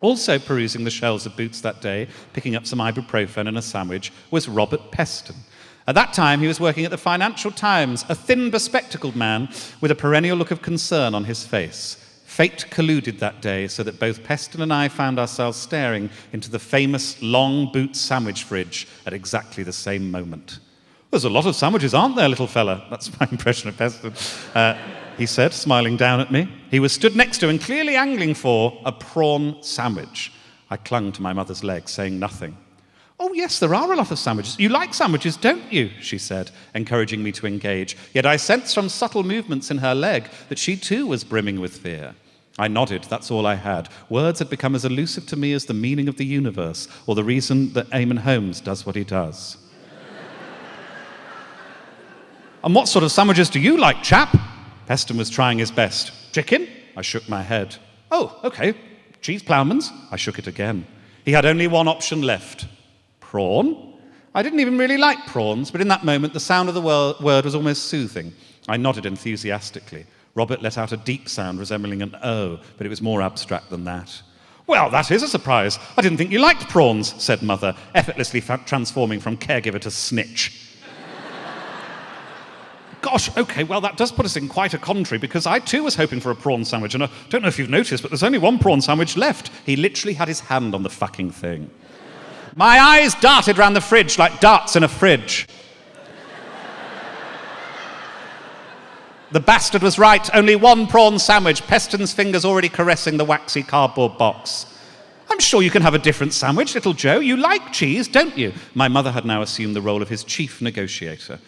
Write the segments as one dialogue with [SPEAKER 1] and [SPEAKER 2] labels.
[SPEAKER 1] Also perusing the shelves of Boots that day, picking up some ibuprofen and a sandwich, was Robert Peston. At that time, he was working at the Financial Times, a thin, bespectacled man with a perennial look of concern on his face. Fate colluded that day so that both Peston and I found ourselves staring into the famous long Boots sandwich fridge at exactly the same moment. "There's a lot of sandwiches, aren't there, little fella?" That's my impression of Peston. He said, smiling down at me. He was stood next to and clearly angling for a prawn sandwich. I clung to my mother's leg, saying nothing. "Oh, yes, there are a lot of sandwiches. You like sandwiches, don't you?" she said, encouraging me to engage. Yet I sensed from subtle movements in her leg that she too was brimming with fear. I nodded, that's all I had. Words had become as elusive to me as the meaning of the universe, or the reason that Eamon Holmes does what he does. "And what sort of sandwiches do you like, chap?" Peston was trying his best. "Chicken?" I shook my head. "Oh, OK. Cheese ploughmans?" I shook it again. He had only one option left. Prawn? I didn't even really like prawns, but in that moment the sound of the word was almost soothing. I nodded enthusiastically. Robert let out a deep sound resembling an O, but it was more abstract than that. "Well, that is a surprise. I didn't think you liked prawns," said Mother, effortlessly transforming from caregiver to snitch. "Gosh, OK, well, that does put us in quite a quandary, because I too was hoping for a prawn sandwich, and I don't know if you've noticed, but there's only one prawn sandwich left." He literally had his hand on the fucking thing. My eyes darted round the fridge like darts in a fridge. The bastard was right, only one prawn sandwich, Peston's fingers already caressing the waxy cardboard box. "I'm sure you can have a different sandwich, little Joe. You like cheese, don't you?" My mother had now assumed the role of his chief negotiator.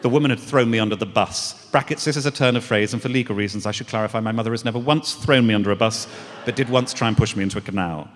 [SPEAKER 1] The woman had thrown me under the bus. Brackets, this is a turn of phrase, and for legal reasons I should clarify my mother has never once thrown me under a bus, but did once try and push me into a canal.